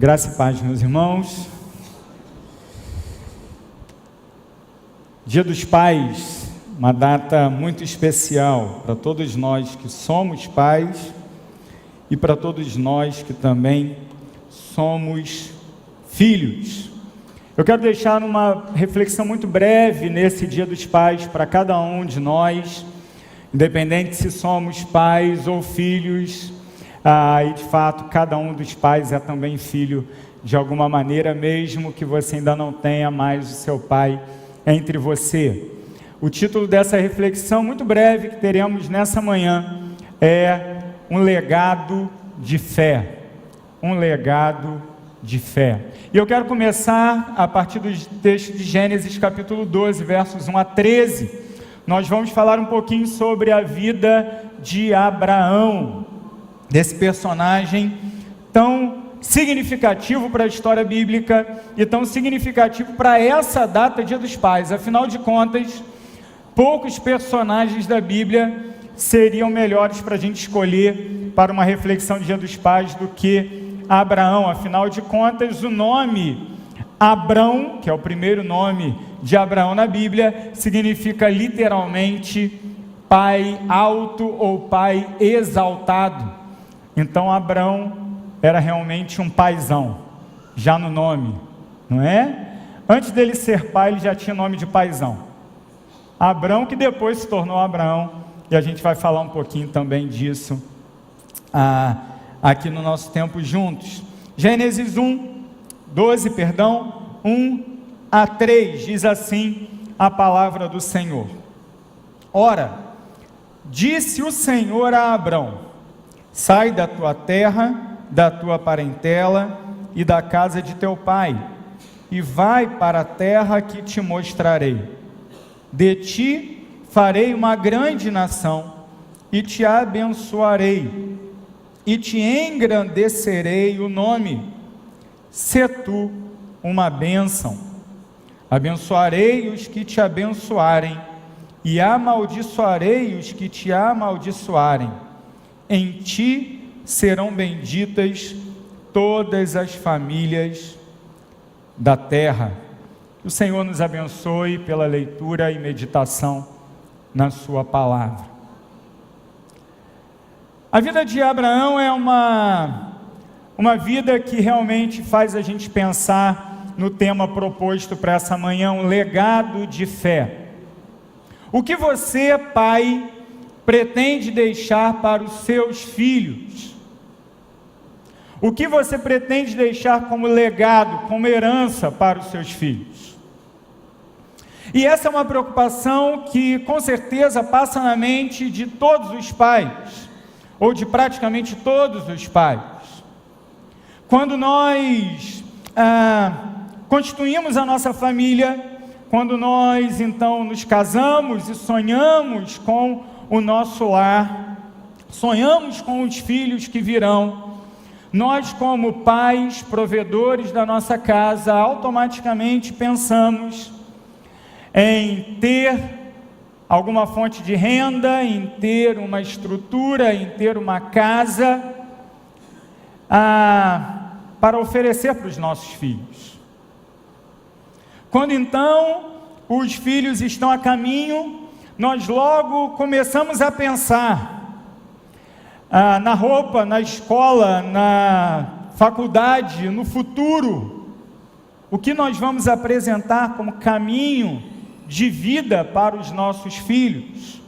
Graça e paz, meus irmãos. Dia dos Pais, uma data muito especial para todos nós que somos pais e para todos nós que também somos filhos. Eu quero deixar uma reflexão muito breve nesse Dia dos Pais para cada um de nós, independente se somos pais ou filhos. E de fato, cada um dos pais é também filho de alguma maneira, mesmo que você ainda não tenha mais o seu pai entre você. O título dessa reflexão muito breve que teremos nessa manhã é um legado de fé. Um legado de fé. E eu quero começar a partir do texto de Gênesis capítulo 12, versos 1 a 13. Nós vamos falar um pouquinho sobre a vida de Abraão, desse personagem tão significativo para a história bíblica e tão significativo para essa data, Dia dos Pais. Afinal de contas, poucos personagens da Bíblia seriam melhores para a gente escolher para uma reflexão de Dia dos Pais do que Abraão. Afinal de contas, o nome Abrão, que é o primeiro nome de Abraão na Bíblia, significa literalmente pai alto ou pai exaltado. Então Abrão era realmente um paizão, já no nome, não é? Antes dele ser pai, ele já tinha nome de paizão. Abrão, que depois se tornou Abraão, e a gente vai falar um pouquinho também disso aqui no nosso tempo juntos. Gênesis 12, 1 a 3, diz assim a palavra do Senhor. Ora, disse o Senhor a Abrão: sai da tua terra, da tua parentela e da casa de teu pai, e vai para a terra que te mostrarei. De ti farei uma grande nação, e te abençoarei, e te engrandecerei o nome. Sê tu uma bênção. Abençoarei os que te abençoarem, e amaldiçoarei os que te amaldiçoarem. Em ti serão benditas todas as famílias da terra. Que o Senhor nos abençoe pela leitura e meditação na sua palavra. A vida de Abraão é uma vida que realmente faz a gente pensar no tema proposto para essa manhã, um legado de fé. O que você, pai, pretende deixar para os seus filhos? O que você pretende deixar como legado, como herança para os seus filhos? E essa é uma preocupação que com certeza passa na mente de todos os pais, ou de praticamente todos os pais. Quando nós constituímos a nossa família, quando nós então nos casamos e sonhamos com o nosso lar, sonhamos com os filhos que virão, nós como pais, provedores da nossa casa, automaticamente pensamos em ter alguma fonte de renda, em ter uma estrutura, em ter uma casa para oferecer para os nossos filhos. Quando então os filhos estão a caminho, nós logo começamos a pensar na roupa, na escola, na faculdade, no futuro. O que nós vamos apresentar como caminho de vida para os nossos filhos?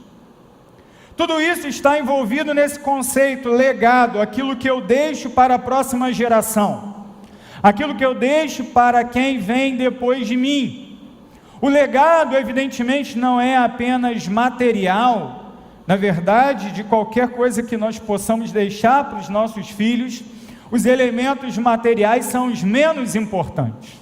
Tudo isso está envolvido nesse conceito legado, aquilo que eu deixo para a próxima geração, aquilo que eu deixo para quem vem depois de mim. O legado, evidentemente, não é apenas material. Na verdade, de qualquer coisa que nós possamos deixar para os nossos filhos, os elementos materiais são os menos importantes.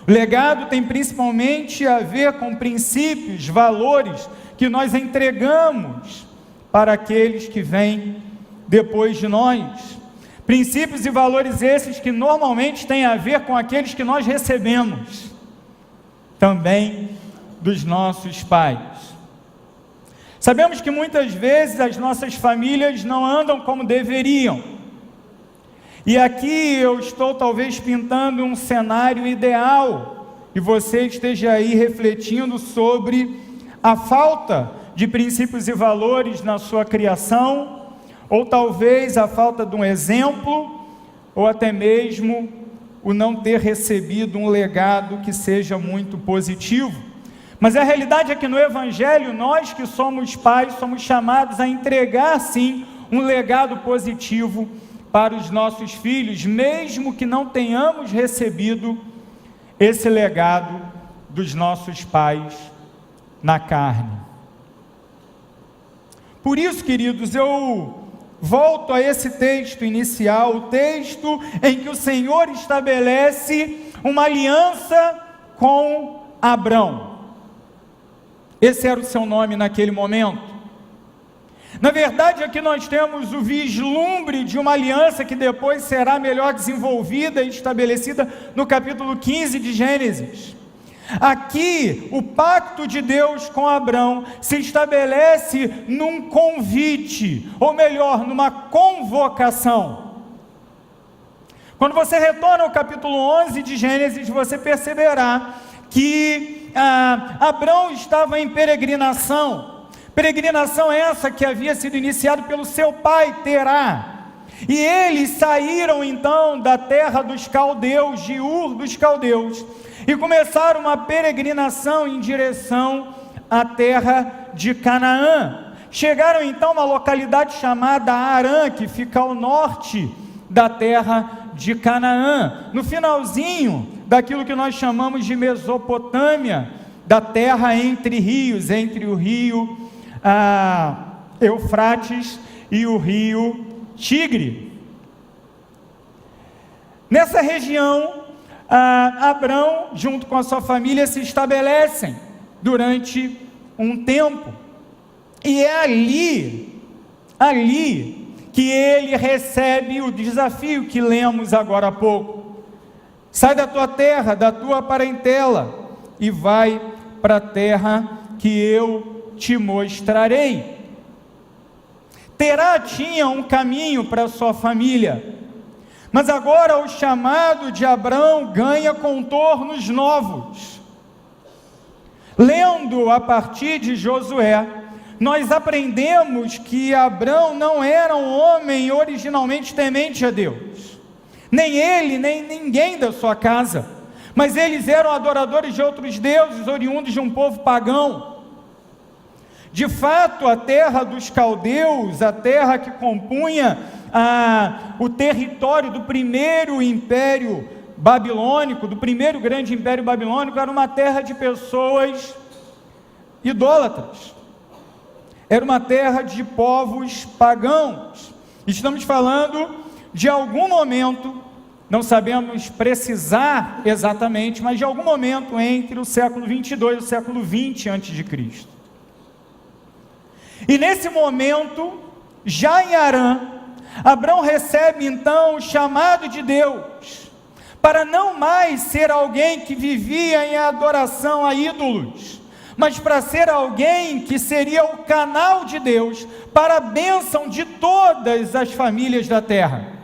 O legado tem principalmente a ver com princípios, valores que nós entregamos para aqueles que vêm depois de nós. Princípios e valores esses que normalmente têm a ver com aqueles que nós recebemos também dos nossos pais. Sabemos que muitas vezes as nossas famílias não andam como deveriam. E aqui eu estou talvez pintando um cenário ideal, e você esteja aí refletindo sobre a falta de princípios e valores na sua criação, ou talvez a falta de um exemplo, ou até mesmo o não ter recebido um legado que seja muito positivo. Mas a realidade é que no Evangelho, nós que somos pais, somos chamados a entregar sim um legado positivo para os nossos filhos, mesmo que não tenhamos recebido esse legado dos nossos pais na carne. Por isso, queridos, eu volto a esse texto inicial, o texto em que o Senhor estabelece uma aliança com Abrão. Esse era o seu nome naquele momento. Na verdade, aqui nós temos o vislumbre de uma aliança que depois será melhor desenvolvida e estabelecida no capítulo 15 de Gênesis. Aqui, o pacto de Deus com Abrão se estabelece num convite, ou melhor, numa convocação. Quando você retorna ao capítulo 11 de Gênesis, você perceberá que Abrão estava em peregrinação essa que havia sido iniciada pelo seu pai Terá, e eles saíram então da terra dos caldeus, de Ur dos caldeus, e começaram uma peregrinação em direção à terra de Canaã. Chegaram então a uma localidade chamada Harã, que fica ao norte da terra de Canaã, no finalzinho daquilo que nós chamamos de Mesopotâmia, da terra entre rios, entre o rio Eufrates e o rio Tigre. Nessa região, Abrão, junto com a sua família, se estabelecem durante um tempo, e é ali que ele recebe o desafio que lemos agora há pouco: sai da tua terra, da tua parentela, e vai para a terra que eu te mostrarei. Terá tinha um caminho para sua família, mas agora o chamado de Abrão ganha contornos novos. Lendo a partir de Josué, nós aprendemos que Abrão não era um homem originalmente temente a Deus, nem ele, nem ninguém da sua casa, mas eles eram adoradores de outros deuses, oriundos de um povo pagão. De fato, a terra dos caldeus, a terra que compunha o território do primeiro império babilônico, do primeiro grande império babilônico, era uma terra de pessoas idólatras, era uma terra de povos pagãos. Estamos falando de algum momento, não sabemos precisar exatamente, mas de algum momento entre o século 22 e o século 20 a.C. E nesse momento, já em Harã, Abrão recebe então o chamado de Deus, para não mais ser alguém que vivia em adoração a ídolos, mas para ser alguém que seria o canal de Deus para a bênção de todas as famílias da terra.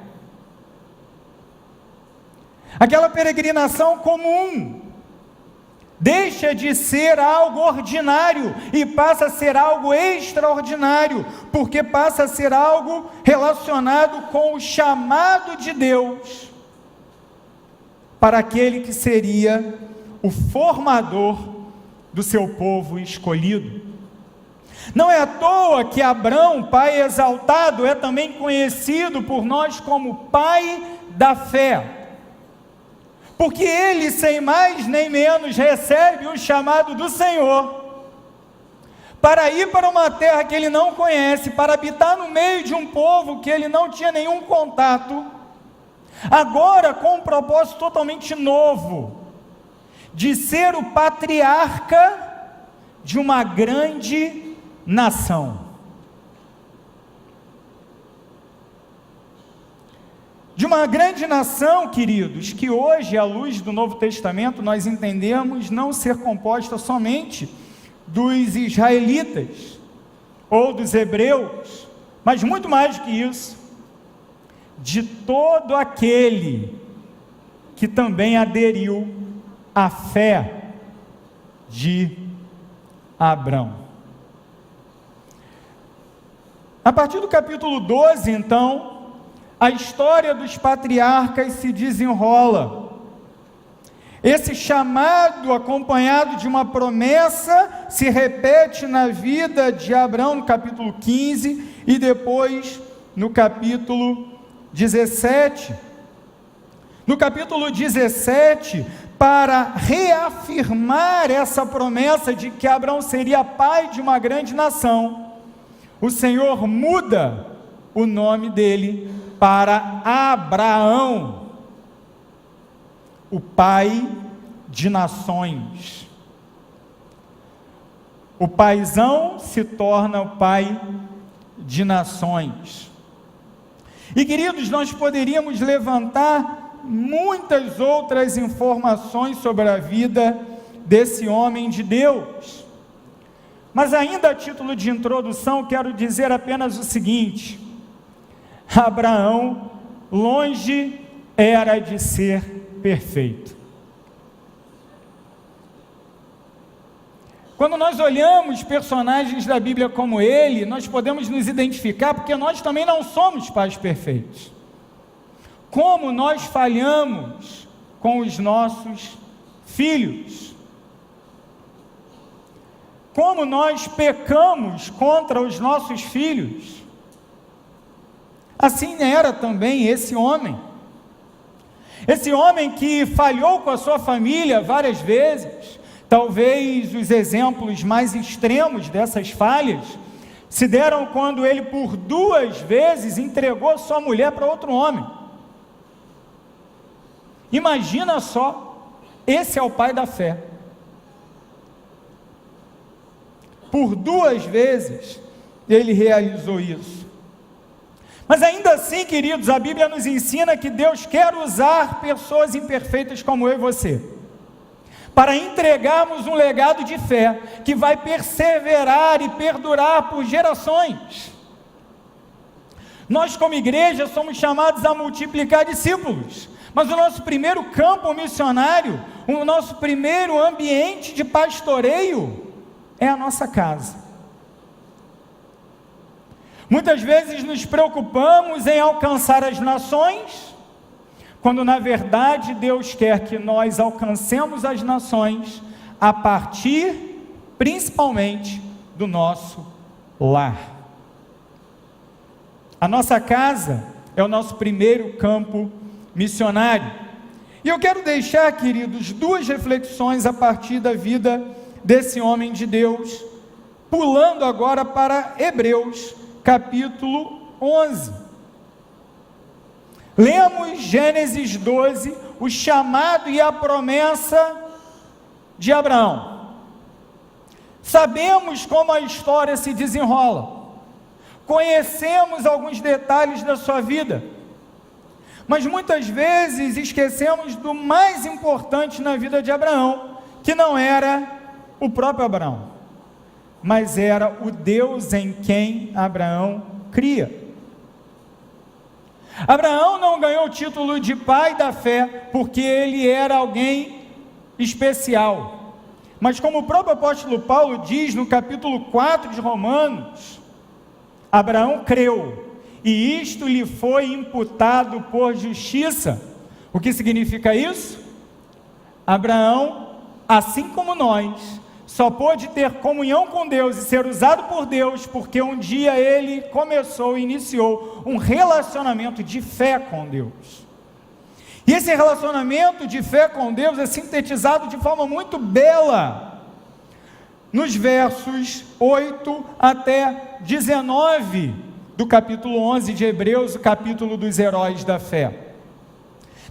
Aquela peregrinação comum deixa de ser algo ordinário e passa a ser algo extraordinário, porque passa a ser algo relacionado com o chamado de Deus para aquele que seria o formador do seu povo escolhido. Não é à toa que Abrão, pai exaltado, é também conhecido por nós como pai da fé, porque ele, sem mais nem menos, recebe o chamado do Senhor para ir para uma terra que ele não conhece, para habitar no meio de um povo que ele não tinha nenhum contato, agora com um propósito totalmente novo, de ser o patriarca de uma grande nação. De uma grande nação, queridos, que hoje, à luz do Novo Testamento, nós entendemos não ser composta somente dos israelitas ou dos hebreus, mas muito mais do que isso. de todo aquele que também aderiu à fé de Abrão. A partir do capítulo 12, então, a história dos patriarcas se desenrola. Esse chamado, acompanhado de uma promessa, se repete na vida de Abrão no capítulo 15 e depois no capítulo 17. No capítulo 17, para reafirmar essa promessa de que Abrão seria pai de uma grande nação, o Senhor muda o nome dele para Abraão, o pai de nações. O paizão se torna o pai de nações. E queridos, nós poderíamos levantar muitas outras informações sobre a vida desse homem de Deus, mas ainda a título de introdução, quero dizer apenas o seguinte: Abraão longe era de ser perfeito. Quando nós olhamos personagens da Bíblia como ele, nós podemos nos identificar, porque nós também não somos pais perfeitos. Como nós falhamos com os nossos filhos. Como nós pecamos contra os nossos filhos. Assim era também esse homem. Esse homem que falhou com a sua família várias vezes. Talvez os exemplos mais extremos dessas falhas se deram quando ele por 2 vezes entregou sua mulher para outro homem. Imagina só, esse é o pai da fé. Por 2 vezes ele realizou isso. Mas ainda assim, queridos, a Bíblia nos ensina que Deus quer usar pessoas imperfeitas como eu e você, para entregarmos um legado de fé, que vai perseverar e perdurar por gerações. Nós como igreja somos chamados a multiplicar discípulos, mas o nosso primeiro campo missionário, o nosso primeiro ambiente de pastoreio, é a nossa casa. Muitas vezes nos preocupamos em alcançar as nações, quando na verdade Deus quer que nós alcancemos as nações a partir, principalmente, do nosso lar. A nossa casa é o nosso primeiro campo missionário. E eu quero deixar, queridos, 2 reflexões a partir da vida desse homem de Deus, pulando agora para Hebreus, capítulo 11. Lemos Gênesis 12, o chamado e a promessa de Abraão. Sabemos como a história se desenrola, conhecemos alguns detalhes da sua vida, mas muitas vezes esquecemos do mais importante na vida de Abraão, que não era o próprio Abraão, mas era o Deus em quem Abraão cria. Abraão não ganhou o título de pai da fé porque ele era alguém especial, mas como o próprio apóstolo Paulo diz no capítulo 4 de Romanos, Abraão creu, e isto lhe foi imputado por justiça. O que significa isso? Abraão, assim como nós, só pôde ter comunhão com Deus e ser usado por Deus, porque um dia ele iniciou um relacionamento de fé com Deus. E esse relacionamento de fé com Deus é sintetizado de forma muito bela nos versos 8 até 19 do capítulo 11 de Hebreus, o capítulo dos heróis da fé.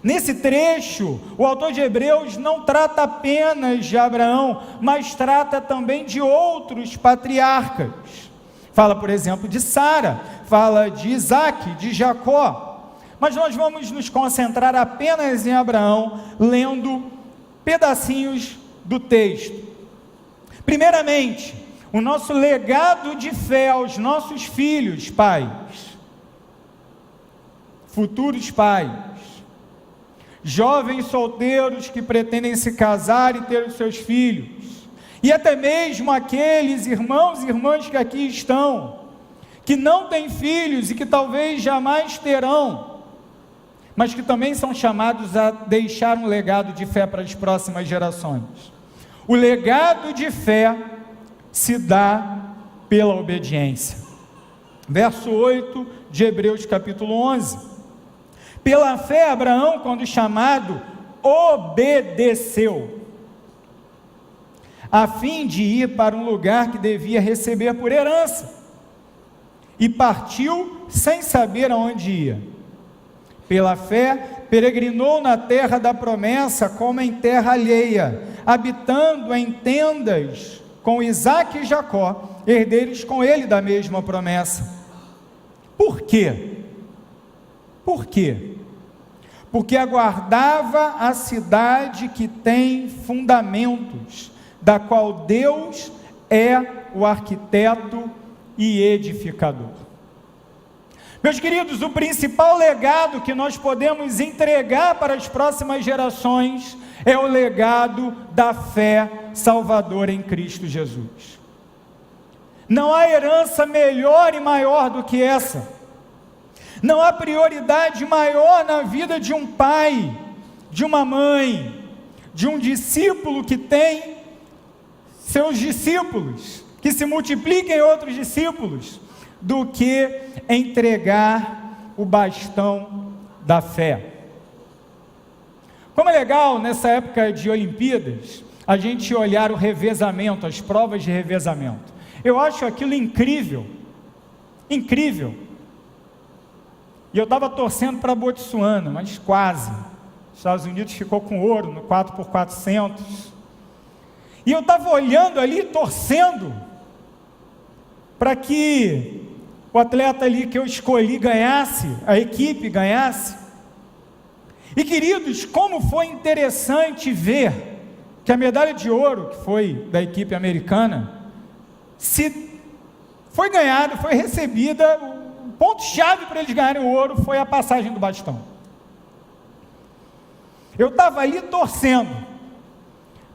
Nesse trecho, o autor de Hebreus não trata apenas de Abraão, mas trata também de outros patriarcas. Fala, por exemplo, de Sara, fala de Isaac, de Jacó. Mas nós vamos nos concentrar apenas em Abraão, lendo pedacinhos do texto. Primeiramente, o nosso legado de fé aos nossos filhos, pais. futuros pais, jovens solteiros que pretendem se casar e ter os seus filhos, e até mesmo aqueles irmãos e irmãs que aqui estão, que não têm filhos e que talvez jamais terão, mas que também são chamados a deixar um legado de fé para as próximas gerações. O legado de fé se dá pela obediência. Verso 8 de Hebreus capítulo 11. Pela fé, Abraão, quando chamado, obedeceu, a fim de ir para um lugar que devia receber por herança, e partiu sem saber aonde ia. Pela fé, peregrinou na terra da promessa como em terra alheia, habitando em tendas com Isaque e Jacó, herdeiros com ele da mesma promessa. Por quê? Por quê? Porque aguardava a cidade que tem fundamentos, da qual Deus é o arquiteto e edificador. Meus queridos, o principal legado que nós podemos entregar para as próximas gerações é o legado da fé salvadora em Cristo Jesus. Não há herança melhor e maior do que essa. Não há prioridade maior na vida de um pai, de uma mãe, de um discípulo que tem seus discípulos, que se multipliquem em outros discípulos, do que entregar o bastão da fé. Como é legal nessa época de Olimpíadas, a gente olhar o revezamento, as provas de revezamento. Eu acho aquilo incrível, incrível. E eu estava torcendo para Botsuana, mas quase. Os Estados Unidos ficou com ouro no 4x400. E eu estava olhando ali, torcendo, para que o atleta ali que eu escolhi ganhasse, a equipe ganhasse. E queridos, como foi interessante ver que a medalha de ouro, que foi da equipe americana, foi ganhada, foi recebida. O ponto-chave para eles ganharem o ouro foi a passagem do bastão. Eu estava ali torcendo,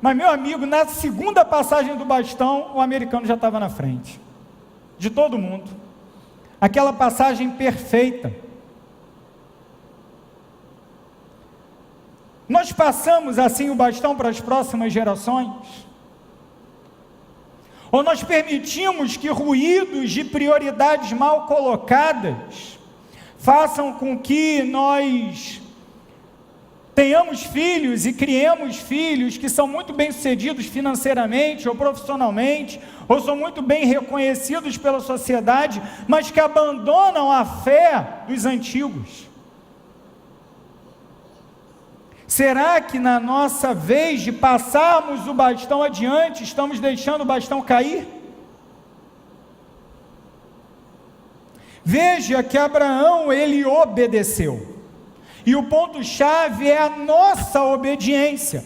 mas meu amigo, na segunda passagem do bastão, o americano já estava na frente de todo mundo. Aquela passagem perfeita. Nós passamos assim o bastão para as próximas gerações? Ou nós permitimos que ruídos de prioridades mal colocadas façam com que nós tenhamos filhos e criemos filhos que são muito bem-sucedidos financeiramente ou profissionalmente, ou são muito bem reconhecidos pela sociedade, mas que abandonam a fé dos antigos? Será que na nossa vez de passarmos o bastão adiante, estamos deixando o bastão cair? Veja que Abraão, ele obedeceu. E o ponto-chave é a nossa obediência.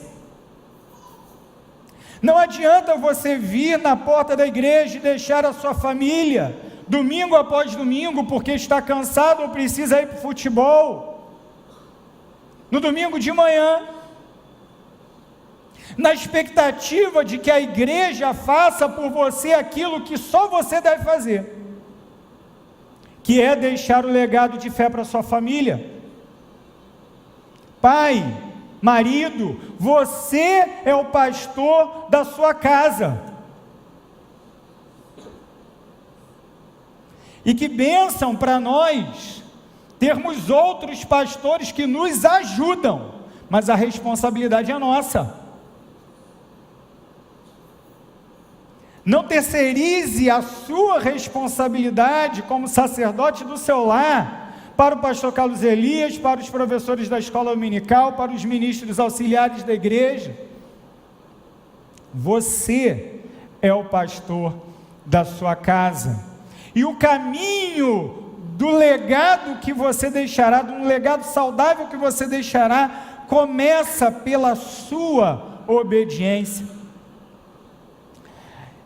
Não adianta você vir na porta da igreja e deixar a sua família, domingo após domingo, porque está cansado ou precisa ir para o futebol, no domingo de manhã, na expectativa de que a igreja faça por você aquilo que só você deve fazer, que é deixar o legado de fé para sua família. Pai, marido, você é o pastor da sua casa. E que bênção para nós termos outros pastores que nos ajudam, mas a responsabilidade é nossa. Não terceirize a sua responsabilidade como sacerdote do seu lar para o pastor Carlos Elias, para os professores da escola dominical, para os ministros auxiliares da igreja. Você é o pastor da sua casa. E o caminho do legado que você deixará, de um legado saudável que você deixará, começa pela sua obediência.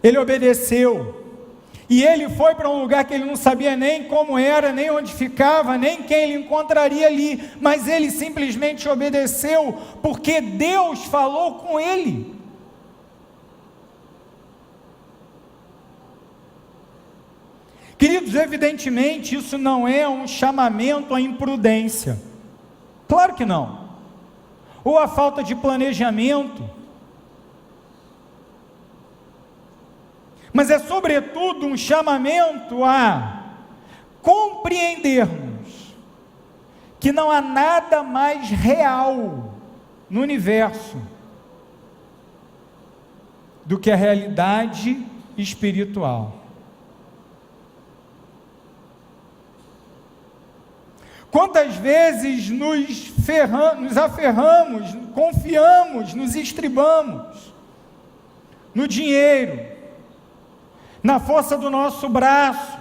Ele obedeceu. E ele foi para um lugar que ele não sabia nem como era, nem onde ficava, nem quem ele encontraria ali, mas ele simplesmente obedeceu, porque Deus falou com ele. Queridos, evidentemente isso não é um chamamento à imprudência, claro que não, ou à falta de planejamento, mas é sobretudo um chamamento a compreendermos que não há nada mais real no universo do que a realidade espiritual. Quantas vezes nos aferramos, confiamos, nos estribamos no dinheiro, na força do nosso braço,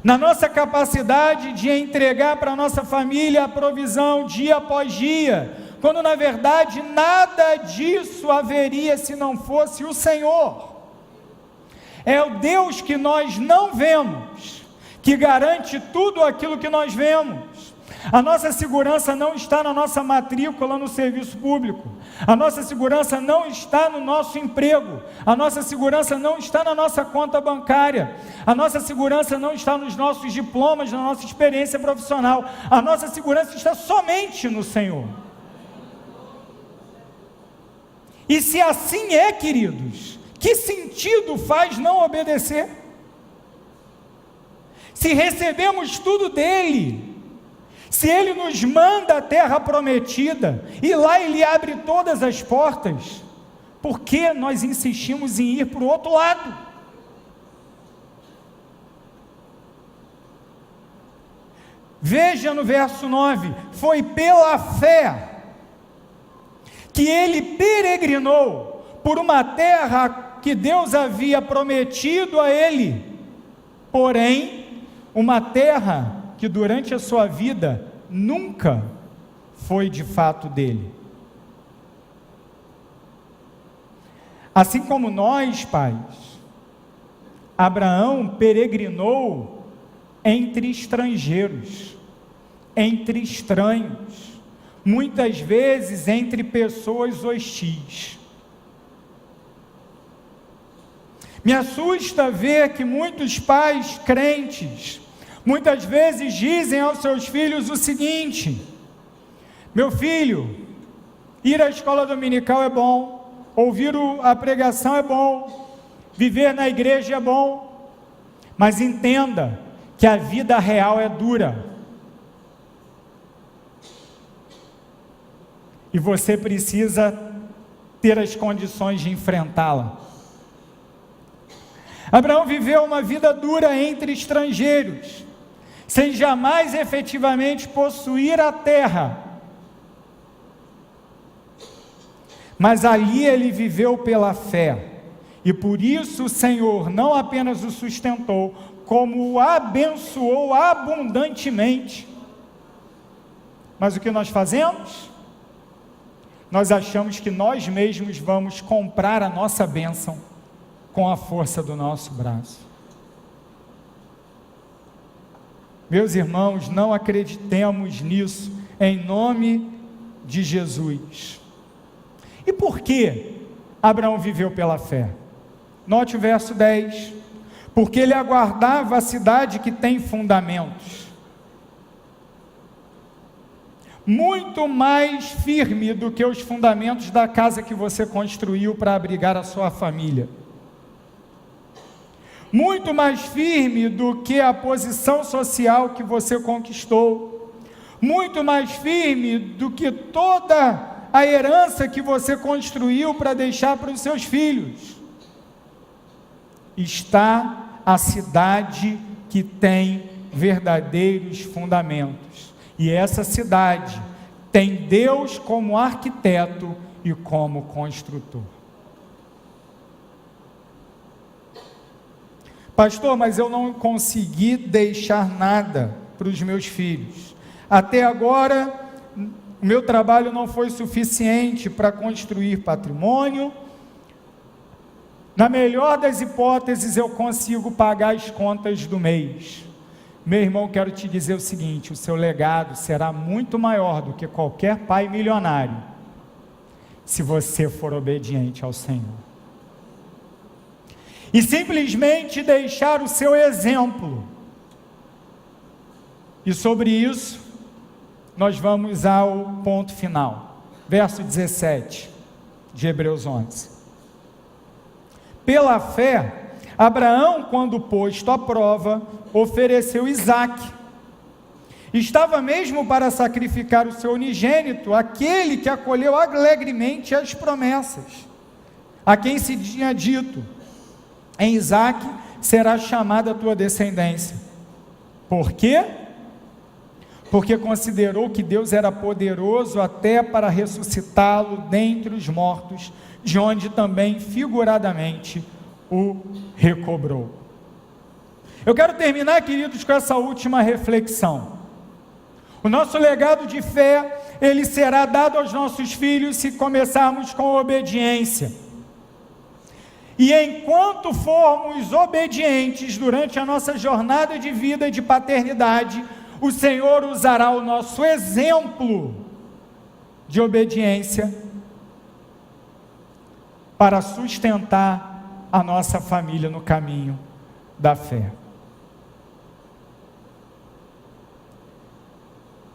na nossa capacidade de entregar para a nossa família a provisão dia após dia, quando na verdade nada disso haveria se não fosse o Senhor. É o Deus que nós não vemos, que garante tudo aquilo que nós vemos. A nossa segurança não está na nossa matrícula no serviço público, a nossa segurança não está no nosso emprego, a nossa segurança não está na nossa conta bancária, a nossa segurança não está nos nossos diplomas, na nossa experiência profissional, a nossa segurança está somente no Senhor. E se assim é, queridos, que sentido faz não obedecer? Se recebemos tudo dele, se ele nos manda a terra prometida, e lá ele abre todas as portas, por que nós insistimos em ir para o outro lado? Veja no verso 9, foi pela fé que ele peregrinou por uma terra que Deus havia prometido a ele, porém, uma terra que durante a sua vida nunca foi de fato dele. Assim como nós, pais, Abraão peregrinou entre estrangeiros, entre estranhos, muitas vezes entre pessoas hostis. Me assusta ver que muitos pais crentes muitas vezes dizem aos seus filhos o seguinte: meu filho, ir à escola dominical é bom, ouvir a pregação é bom, viver na igreja é bom, mas entenda que a vida real é dura, e você precisa ter as condições de enfrentá-la. Abraão viveu uma vida dura entre estrangeiros, sem jamais efetivamente possuir a terra, mas ali ele viveu pela fé, e por isso o Senhor não apenas o sustentou, como o abençoou abundantemente. Mas o que nós fazemos? Nós achamos que nós mesmos vamos comprar a nossa bênção com a força do nosso braço. Meus irmãos, não acreditemos nisso, em nome de Jesus. E por que Abraão viveu pela fé? Note o verso 10, porque ele aguardava a cidade que tem fundamentos, muito mais firme do que os fundamentos da casa que você construiu para abrigar a sua família, muito mais firme do que a posição social que você conquistou, muito mais firme do que toda a herança que você construiu para deixar para os seus filhos, está a cidade que tem verdadeiros fundamentos, e essa cidade tem Deus como arquiteto e como construtor. Pastor, mas eu não consegui deixar nada para os meus filhos. Até agora, o meu trabalho não foi suficiente para construir patrimônio, Na melhor das hipóteses, eu consigo pagar as contas do mês. Meu irmão, quero te dizer o seguinte: o seu legado será muito maior do que qualquer pai milionário, se você for obediente ao Senhor. E simplesmente deixar o seu exemplo. E sobre isso, nós vamos ao ponto final. Verso 17 de Hebreus 11. Pela fé, Abraão, quando posto à prova, ofereceu Isaque. Estava mesmo para sacrificar o seu unigênito, aquele que acolheu alegremente as promessas, a quem se tinha dito: em Isaque será chamada a tua descendência. Por quê? Porque considerou que Deus era poderoso até para ressuscitá-lo dentre os mortos, de onde também figuradamente o recobrou. Eu quero terminar, queridos, com essa última reflexão. O nosso legado de fé, ele será dado aos nossos filhos se começarmos com obediência. E enquanto formos obedientes durante a nossa jornada de vida e de paternidade, o Senhor usará o nosso exemplo de obediência para sustentar a nossa família no caminho da fé.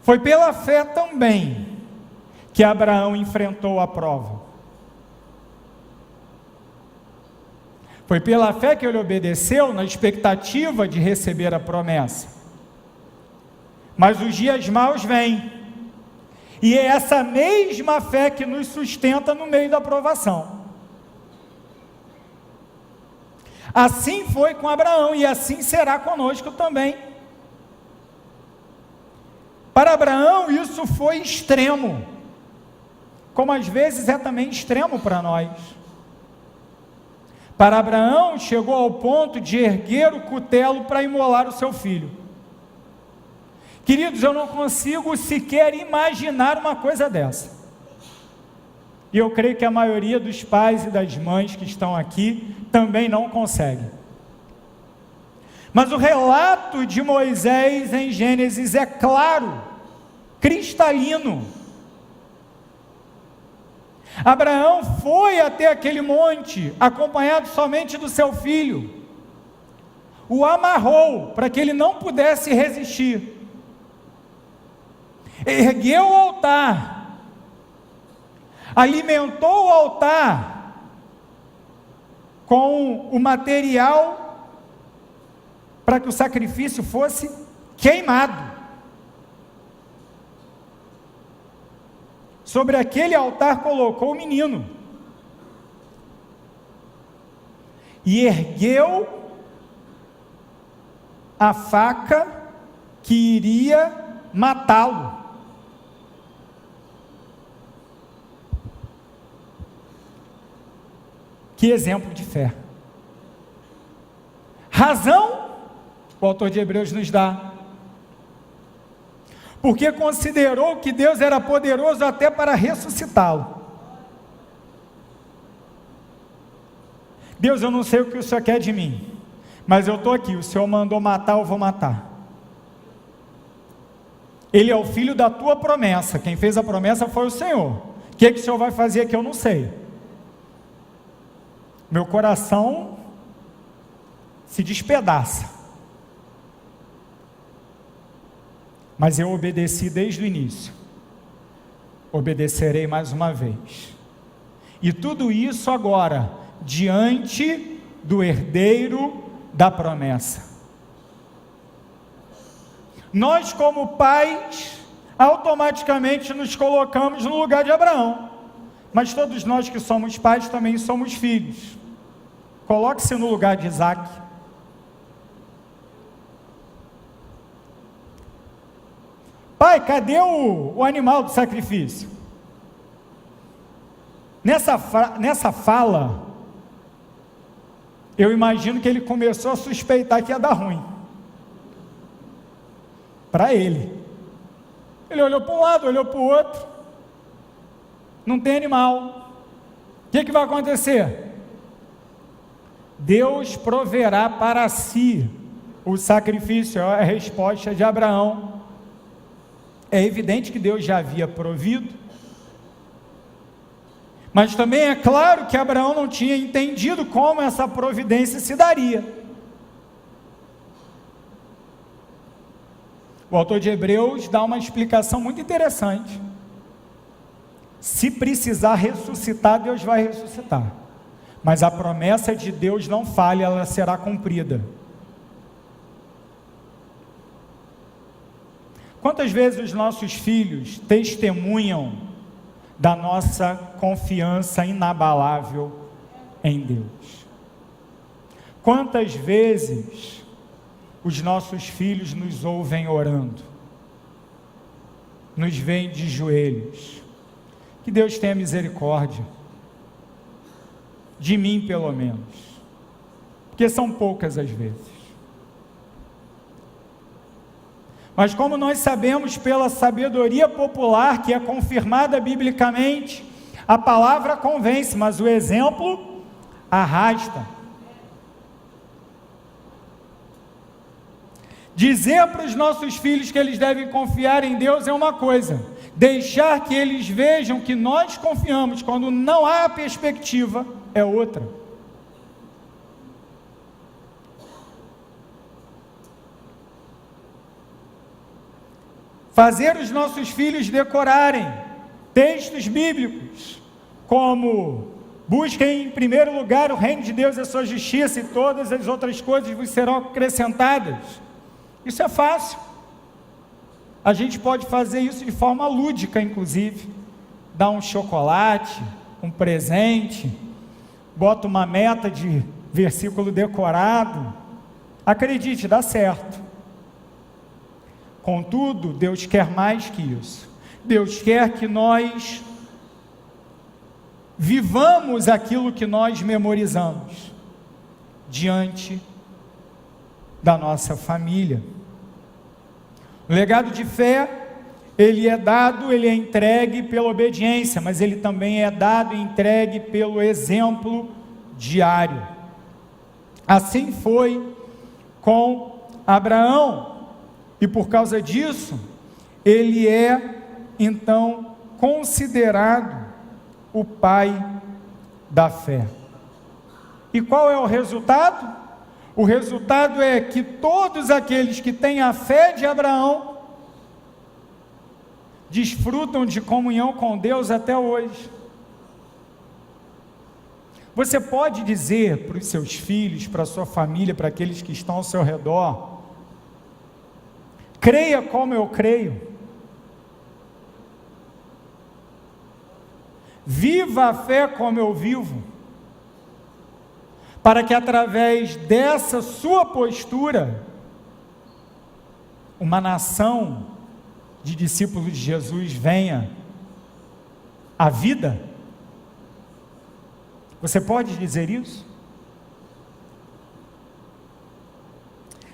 Foi pela fé também que Abraão enfrentou a prova. Foi pela fé que ele obedeceu na expectativa de receber a promessa. Mas os dias maus vêm, e é essa mesma fé que nos sustenta no meio da provação. Assim foi com Abraão, e assim será conosco também. Para Abraão isso foi extremo, como às vezes é também extremo para nós. Para Abraão chegou ao ponto de erguer o cutelo para imolar o seu filho. Queridos, eu não consigo sequer imaginar uma coisa dessa. E eu creio que a maioria dos pais e das mães que estão aqui também não consegue. Mas o relato de Moisés em Gênesis é claro, cristalino. Abraão foi até aquele monte, acompanhado somente do seu filho. O amarrou para que ele não pudesse resistir. Ergueu o altar, alimentou o altar com o material para que o sacrifício fosse queimado. Sobre aquele altar colocou o menino e ergueu a faca que iria matá-lo. Que exemplo de fé. Razão, o autor de Hebreus nos dá, porque considerou que Deus era poderoso até para ressuscitá-lo. Deus, eu não sei o que o Senhor quer de mim, mas eu estou aqui, o Senhor mandou matar, eu vou matar. Ele é o filho da tua promessa, quem fez a promessa foi o Senhor. O que o Senhor vai fazer que eu não sei? Meu coração se despedaça. Mas eu obedeci desde o início. Obedecerei mais uma vez. E tudo isso agora, diante do herdeiro da promessa. Nós, como pais, automaticamente nos colocamos no lugar de Abraão. Mas todos nós que somos pais também somos filhos. Coloque-se no lugar de Isaque. Pai, cadê o animal do sacrifício? Nessa fala, eu imagino que ele começou a suspeitar que ia dar ruim. Para ele. Ele olhou para um lado, olhou para o outro. Não tem animal. O que vai acontecer? Deus proverá para si o sacrifício. É a resposta de Abraão. É evidente que Deus já havia provido, mas também é claro que Abraão não tinha entendido como essa providência se daria. O autor de Hebreus dá uma explicação muito interessante. Se precisar ressuscitar, Deus vai ressuscitar, mas a promessa de Deus não falha, ela será cumprida. Quantas vezes os nossos filhos testemunham da nossa confiança inabalável em Deus? Quantas vezes os nossos filhos nos ouvem orando, nos veem de joelhos? Que Deus tenha misericórdia de mim, pelo menos, porque são poucas as vezes. Mas como nós sabemos pela sabedoria popular, que é confirmada biblicamente, a palavra convence, mas o exemplo arrasta. Dizer para os nossos filhos que eles devem confiar em Deus é uma coisa, deixar que eles vejam que nós confiamos quando não há perspectiva é outra. Fazer os nossos filhos decorarem textos bíblicos, como busquem em primeiro lugar o reino de Deus e a sua justiça, e todas as outras coisas vos serão acrescentadas. Isso é fácil. A gente pode fazer isso de forma lúdica, inclusive. Dar um chocolate, um presente, bota uma meta de versículo decorado. Acredite, dá certo. Contudo, Deus quer mais que isso. Deus quer que nós vivamos aquilo que nós memorizamos diante da nossa família. O legado de fé, ele é dado, ele é entregue pela obediência, mas ele também é dado e entregue pelo exemplo diário. Assim foi com Abraão. E por causa disso, ele é, então, considerado o pai da fé. E qual é o resultado? O resultado é que todos aqueles que têm a fé de Abraão desfrutam de comunhão com Deus até hoje. Você pode dizer para os seus filhos, para a sua família, para aqueles que estão ao seu redor: creia como eu creio, viva a fé como eu vivo, para que através dessa sua postura, uma nação de discípulos de Jesus venha à vida. Você pode dizer isso?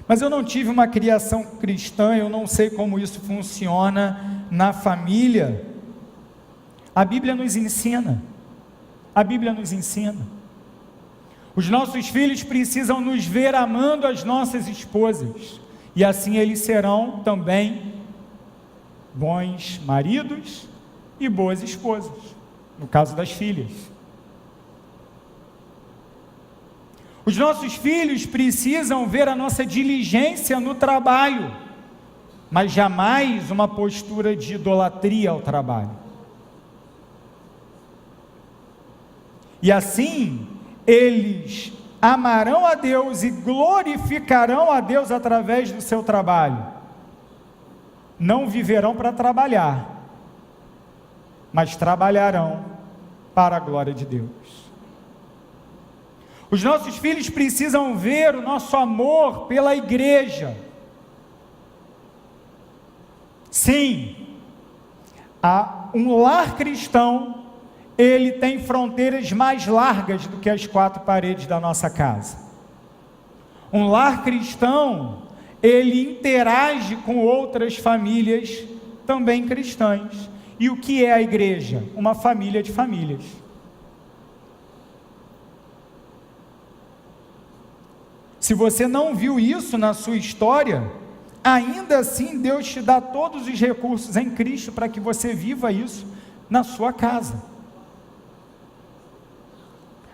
Mas eu não tive uma criação cristã, eu não sei como isso funciona na família. A Bíblia nos ensina. A Bíblia nos ensina. Os nossos filhos precisam nos ver amando as nossas esposas, e assim eles serão também bons maridos e boas esposas, no caso das filhas. Os nossos filhos precisam ver a nossa diligência no trabalho, mas jamais uma postura de idolatria ao trabalho. E assim, eles amarão a Deus e glorificarão a Deus através do seu trabalho. Não viverão para trabalhar, mas trabalharão para a glória de Deus. Os nossos filhos precisam ver o nosso amor pela igreja. Sim, um lar cristão, ele tem fronteiras mais largas do que as 4 paredes da nossa casa. Um lar cristão, ele interage com outras famílias também cristãs. E o que é a igreja? Uma família de famílias. Se você não viu isso na sua história, ainda assim Deus te dá todos os recursos em Cristo para que você viva isso na sua casa.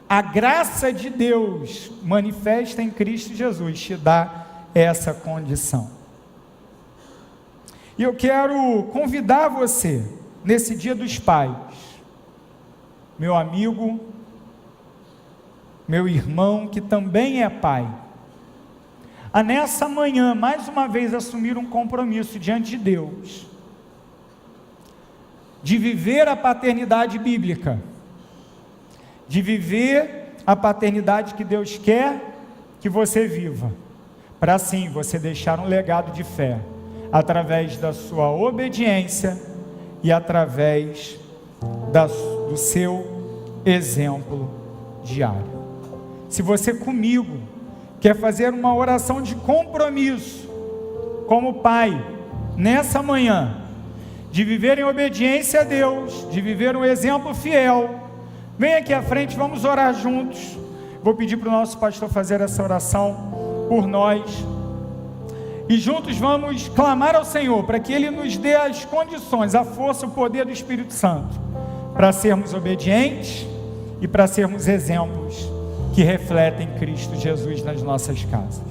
A graça de Deus manifesta em Cristo Jesus te dá essa condição. E eu quero convidar você, nesse Dia dos Pais, meu amigo, meu irmão, que também é pai, a nessa manhã, mais uma vez, assumir um compromisso diante de Deus, de viver a paternidade bíblica, de viver a paternidade que Deus quer que você viva, para assim você deixar um legado de fé, através da sua obediência e através do seu exemplo diário. Se você comigo quer fazer uma oração de compromisso, como pai, nessa manhã, de viver em obediência a Deus, de viver um exemplo fiel, vem aqui à frente, vamos orar juntos. Vou pedir para o nosso pastor fazer essa oração por nós, e juntos vamos clamar ao Senhor, para que Ele nos dê as condições, a força, o poder do Espírito Santo, para sermos obedientes, e para sermos exemplos, que refletem Cristo Jesus nas nossas casas.